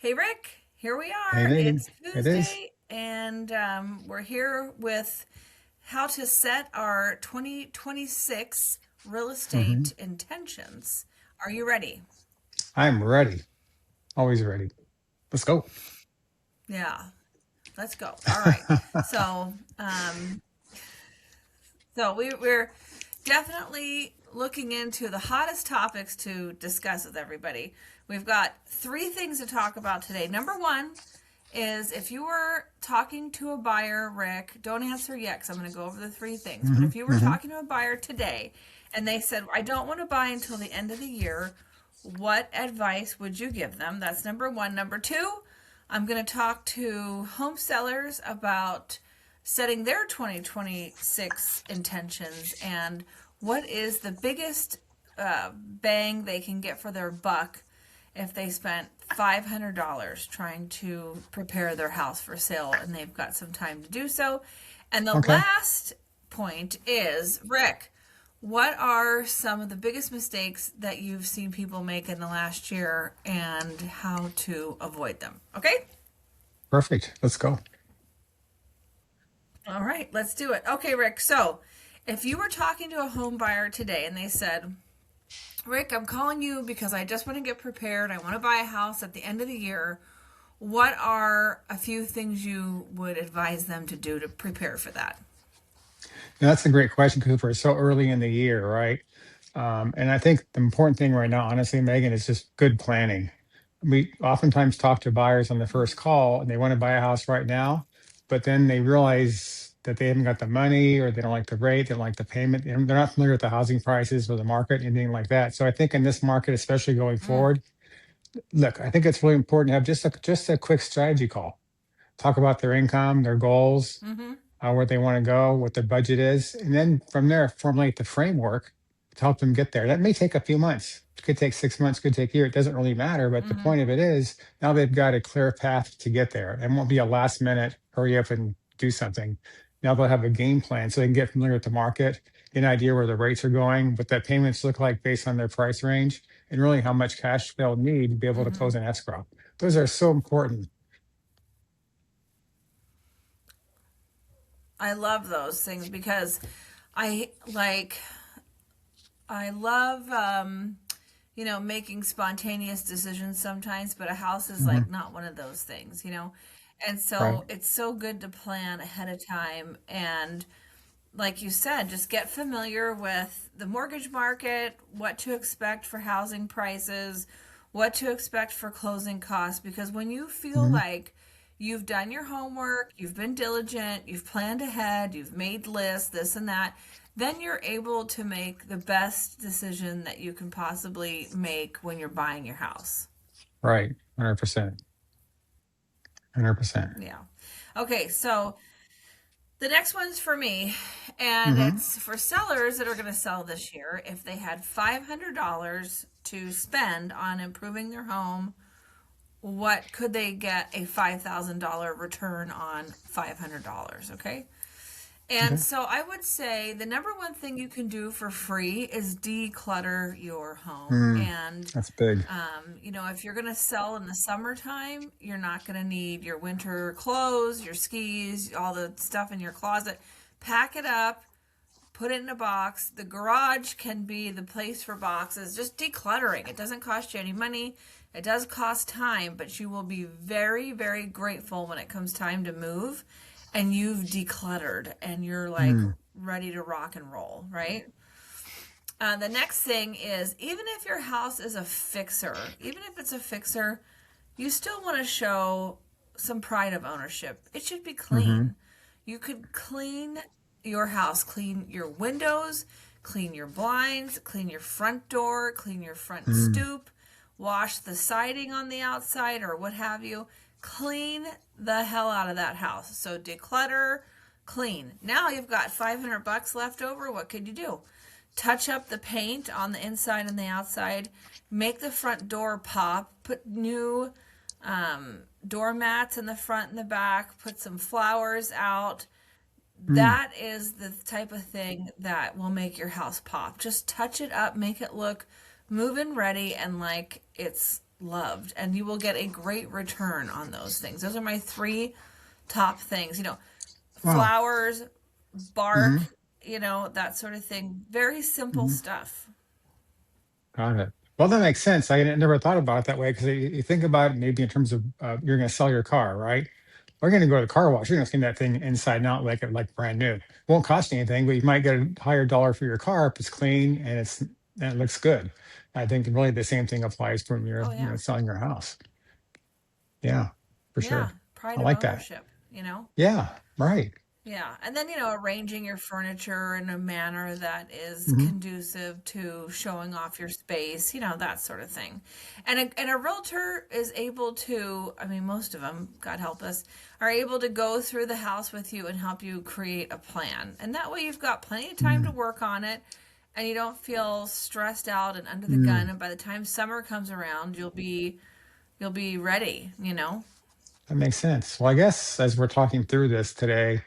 Hey Rick, here we Hey are. Megan, It's it is. Tuesday, and we're here with how to set our 2026 real Hmm. estate intentions. Are you ready? I'm ready. Always ready. Let's go. Yeah, let's go. All right. So, we're definitely looking into the hottest topics to discuss with everybody. We've got three things to talk about today. Number one is if you were talking to a buyer, Rick, don't answer yet because I'm going to go over the three things. But Hmm. if you were Hmm. talking to a buyer today and they said, I don't want to buy until the end of the year, what advice would you give them? That's number one. Number two, I'm going to talk to home sellers about setting their 2026 intentions and what is the biggest bang they can get for their buck if they spent $500 trying to prepare their house for sale and they've got some time to do so. And the Okay. last point is, Rick, what are some of the biggest mistakes that you've seen people make in the last year and how to avoid them? Okay? Perfect. Let's go. All right, let's do it. Okay, Rick. So, if you were talking to a home buyer today and they said, Rick, I'm calling you because I just want to get prepared. I want to buy a house at the end of the year. What are a few things you would advise them to do to prepare for that? And that's a great question because we're so early in the year, right? And I think the important thing right now, honestly, Megan, is just good planning. We oftentimes talk to buyers on the first call and they want to buy a house right now, but then they realize that they haven't got the money or they don't like the rate, they don't like the payment, and they're not familiar with the housing prices or the market, anything like that. So I think in this market, especially going Mm, forward, look, I think it's really important to have just a quick strategy call. Talk about their income, their goals, mm-hmm, where they want to go, what their budget is, and then from there formulate the framework to help them get there. That may take a few months. It could take 6 months, could take a year. It doesn't really matter. But the mm-hmm, point of it is now they've got a clear path to get there. It won't be a last minute hurry up and do something. Now they'll have a game plan so they can get familiar with the market, get an idea where the rates are going, what their payments look like based on their price range, and really how much cash they'll need to be able to mm-hmm. close an escrow. Those are so important. I love those things because I like I love making spontaneous decisions sometimes, but a house is like Mhm. not one of those things. And Right. so it's so good to plan ahead of time and like you said, just get familiar with the mortgage market, what to expect for housing prices, what to expect for closing costs. Because when you feel Mhm. like you've done your homework, you've been diligent, you've planned ahead, you've made lists, this and that, then you're able to make the best decision that you can possibly make when you're buying your house. Right. 100%. 100%. Yeah. Okay, so the next one's for me, and Hmm. it's for sellers that are going to sell this year. If they had $500 to spend on improving their home, what could they get a $5,000 return on $500? Okay. And Okay. so I would say the number one thing you can do for free is declutter your home. Mm, And that's big. if you're going to sell in the summertime, you're not going to need your winter clothes, your skis, all the stuff in your closet. Pack it up, put it in a box. The garage can be the place for boxes. Just decluttering. It doesn't cost you any money. It does cost time, but you will be very, very grateful when it comes time to move and you've decluttered and you're like Mm, ready to rock and roll, right? The next thing is even if your house is a fixer, even if it's a fixer, you still want to show some pride of ownership. It should be mm-hmm, clean. You could clean your house, clean your windows, clean your blinds, clean your front door, clean your front mm, stoop, wash the siding on the outside or what have you. Clean the hell out of that house. So declutter, clean. Now you've got 500 bucks left over. What could you do? Touch up the paint on the inside and the outside, make the front door pop, put new doormats in the front and the back, put some flowers out. mm, That is the type of thing that will make your house pop. Just touch it up, make it look move-in ready and like it's loved, and you will get a great return on those things. Those are my three top things. Wow. Flowers, bark, Hmm. that sort of thing. Very simple Hmm. stuff. Got it. Well, that makes sense. I never thought about it that way because you think about it maybe in terms of you're going to sell your car, right? We're going to go to the car wash. You're going to clean that thing inside and out like brand new. Won't cost you anything, but you might get a higher dollar for your car if it's clean and it looks good. I think really the same thing applies when you're Oh yeah. selling your house. Yeah, for Yeah, sure. I pride of like that. ownership. Yeah, right. Yeah, and then arranging your furniture in a manner that is Hmm. conducive to showing off your space, that sort of thing. And a realtor is able to, I mean, most of them, God help us, are able to go through the house with you and help you create a plan. And that way you've got plenty of time to Mm. work on it, and you don't feel stressed out and under the gun. Mm. And by the time summer comes around, you'll be ready. That makes sense. Well, I guess as we're talking through this today,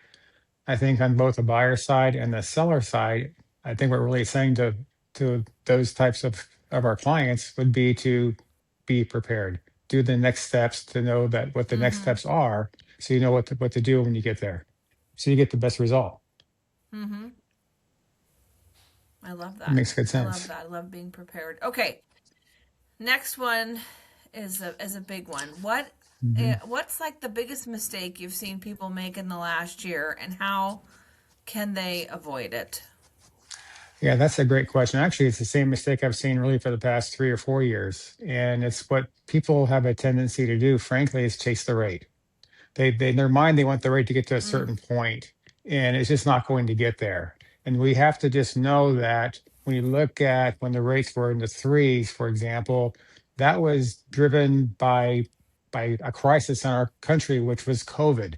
I think on both the buyer side and the seller side, I think what we're really saying to those types of our clients would be to be prepared. Do the next steps to know that what the next Mm-hmm. steps are, so you know what to do when you get there, so you get the best result. Mm-hmm. I love It that. makes good I love sense. that. I love being prepared. Okay, next one is a big one. Hmm. What's like the biggest mistake you've seen people make in the last year, and how can they avoid it? Yeah, that's a great question. Actually, it's the same mistake I've seen really for the past 3 or 4 years, and it's what people have a tendency to do. Frankly, is chase the rate. They in their mind they want the rate to get to a Mm, certain point, and it's just not going to get there. And we have to just know that when you look at when the rates were in the threes, for example, that was driven by a crisis in our country, which was COVID.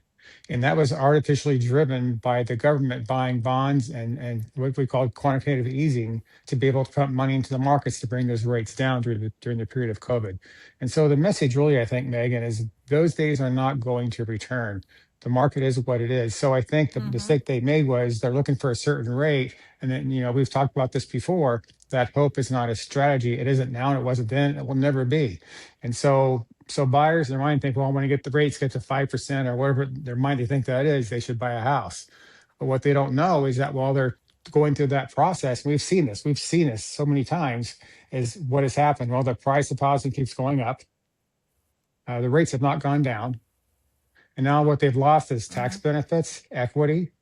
And that was artificially driven by the government buying bonds and what we call quantitative easing to be able to pump money into the markets to bring those rates down during the period of COVID. And so the message really, I think, Megan, is those days are not going to return. The market is what it is. So I think the mm-hmm. mistake they made was they're looking for a certain rate. And then, we've talked about this before, that hope is not a strategy. It isn't now and it wasn't then. It will never be. And so buyers in their mind think, well, when I get the rates get to 5% or whatever their mind they think that is, they should buy a house. But what they don't know is that while they're going through that process, we've seen this so many times, is what has happened. Well, the price of housing keeps going up. The rates have not gone down. And now what they've lost is tax Mm-hmm. benefits, equity,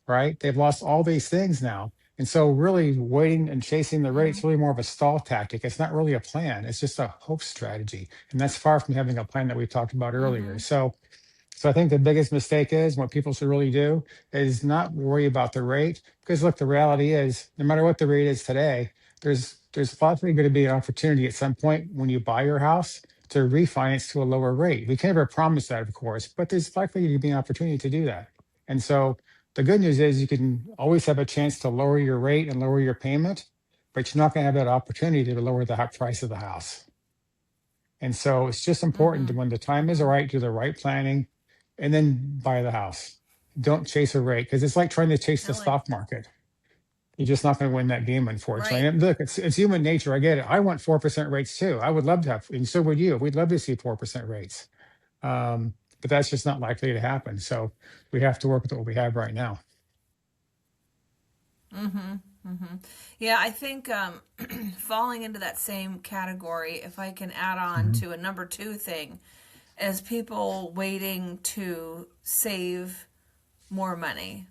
right? They've lost all these things now. And so really waiting and chasing the Mm-hmm. rates really more of a stall tactic. It's not really a plan. It's just a hope strategy. And that's far from having a plan that we talked about earlier. Mm-hmm. So I think the biggest mistake is what people should really do is not worry about the rate, because look, the reality is no matter what the rate is today, there's likely going to be an opportunity at some point when you buy your house to refinance to a lower rate. We can never promise that, of course, but there's likely to be an opportunity to do that. And so the good news is you can always have a chance to lower your rate and lower your payment, but you're not going to have that opportunity to lower the price of the house. And so it's just important Mm-hmm. that when the time is Mm-hmm. right, do the right planning and then buy the house. Don't chase a rate because it's like trying to chase I the like stock market. You're just not going to win that game, unfortunately. right. And look, it's human nature. I get it. I want 4% rates too. I would love to have, and so would you. We'd love to see 4% rates. But that's just not likely to happen. So we have to work with what we have right now. Mm-hmm. Mm-hmm. Yeah, I think falling into that same category, if I can add on Mhm. to a number two thing, is people waiting to save more money,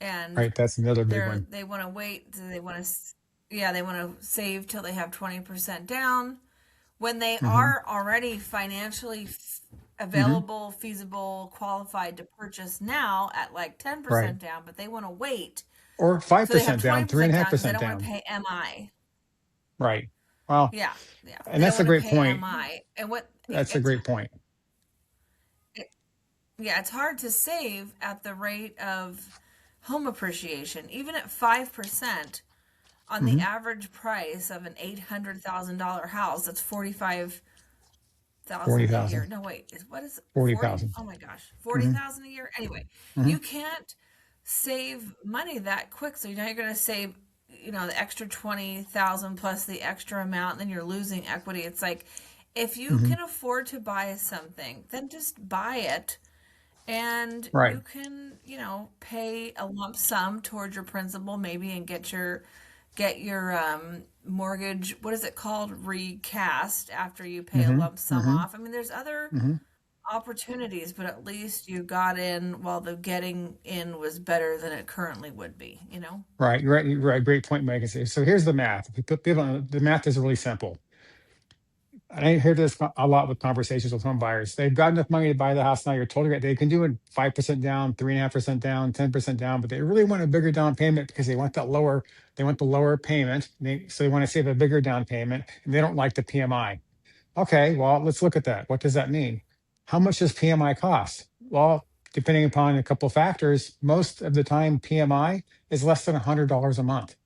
and Right. That's another big they're one. they want to wait. They want to, yeah, they want to save till they have 20% down when they Hmm. are already financially Hmm. available, feasible, qualified to purchase now at like Right. 10% down, but they want to wait Or so they have 5% down, three and 20% a half down because they percent don't want to down. pay MI. Right. Well, Yeah, yeah, and they don't that's a want to great pay point. MI, and what That's a it's great point. it, yeah, it's hard to save at the rate of home appreciation, even at 5% on the Hmm. average price of an $800,000 house. That's 40,000 a year. 40,000. No, wait, what is it? 40? 40,000. Oh my gosh, Hmm. 40,000 a year. Anyway, Hmm. you can't save money that quick. So now you're going to save, the extra 20,000 plus the extra amount, and then you're losing equity. It's like If you Hmm. can afford to buy something, then just buy it, and Right. you can, pay a lump sum towards your principal maybe, and get your mortgage, what is it called, recast after you pay a Hmm. lump sum Hmm. off. I mean, there's other Hmm. opportunities, but at least you got in while the getting in was better than it currently would be. Right. You're right. You're right. Great point, Megan. So here's the math. If you put people on, the math is really simple. And I hear this a lot with conversations with home buyers. They've got enough money to buy the house now. You're told they can do it 5% down, 3.5% down, 10% down, but they really want a bigger down payment because they want that lower, they want the lower payment. So they want to save a bigger down payment, and they don't like the PMI. Okay, well, let's look at that. What does that mean? How much does PMI cost? Well, depending upon a couple of factors, most of the time PMI is less than $100 a month.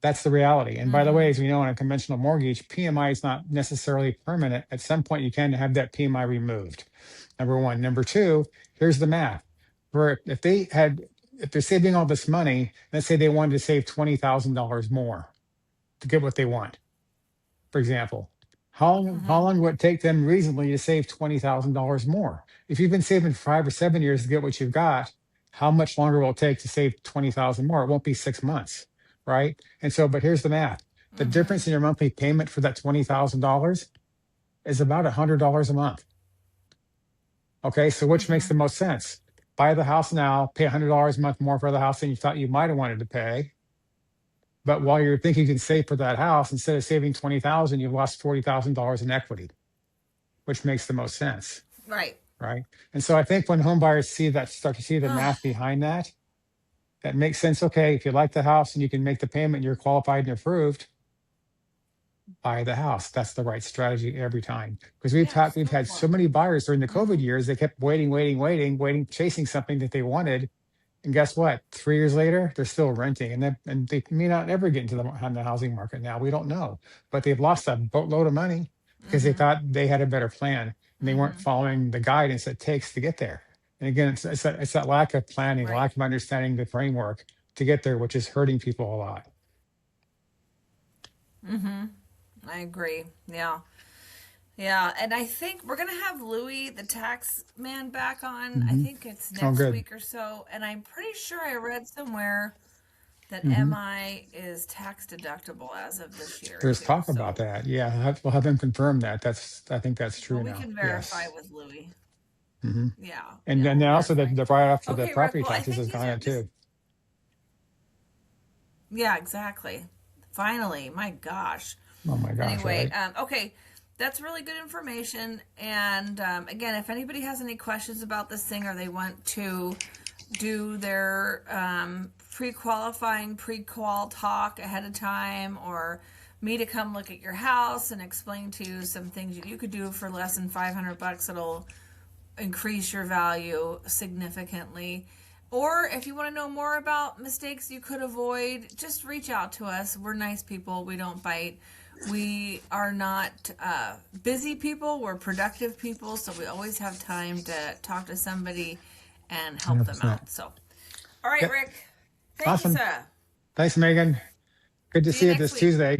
That's the reality. And by the way, Mm-hmm. as we know, on a conventional mortgage, PMI is not necessarily permanent. At some point, you can have that PMI removed. Number one. Number two, here's the math. For if they're saving all this money, let's say they wanted to save $20,000 more to get what they want, for example, how Mm-hmm. long would it take them reasonably to save $20,000 more? If you've been saving for 5 or 7 years to get what you've got, how much longer will it take to save 20,000 more? It won't be 6 months, right? And so, but here's the math: the Mm-hmm. difference in your monthly payment for that $20,000 is about $100 a month. Okay, so which makes Mm-hmm. the most sense? Buy the house now, pay $100 a month more for the house than you thought you might have wanted to pay. But while you're thinking you can save for that house, instead of saving 20,000, you've lost $40,000 in equity, which makes the most sense, Right. right? And so I think when home buyers see that, start to see the Ugh. math behind that, that makes sense. Okay, if you like the house and you can make the payment, and you're qualified and approved, buy the house. That's the right strategy every time. Because Yes, we've go had for so it. many buyers during the COVID Mm-hmm. years, they kept waiting, chasing something that they wanted. And guess what? 3 years later, they're still renting, and they may not ever get into on the housing market now. We don't know, but they've lost a boatload of money because they Mm-hmm. thought they had a better plan and they weren't Mm-hmm. following the guidance it takes to get there. And again, it's that lack of planning, Right. lack of understanding the framework to get there, which is hurting people a lot. Mm-hmm. I agree. Yeah. Yeah, and I think we're gonna have Louis, the tax man, back on. I Hmm. think it's Oh, next good. week or so, and I'm pretty sure I read somewhere that Hmm. MI is tax deductible as of this year There's too. talk about So, that. Yeah, we'll have them confirm that. I think that's well, true we now. can verify Yes. with Louis. Hmm. Yeah, And yeah, then we'll also verify. the write off for the Okay, Rick. property Well, I taxes think has these gone are up just, too. yeah, exactly. Finally, my gosh. Oh my gosh, Anyway, right? okay, that's really good information. And again, if anybody has any questions about this thing, or they want to do their pre-qualifying pre-qual talk ahead of time, or me to come look at your house and explain to you some things that you could do for less than 500 bucks, it'll increase your value significantly. Or if you want to know more about mistakes you could avoid, just reach out to us. We're nice people. We don't bite. We are not busy people. We're productive people. So we always have time to talk to somebody and help them 100%. out. So, all right, Yep. Rick. Thank you, Awesome. sir. Thanks, Megan. Good to See you see you next this week. Tuesday.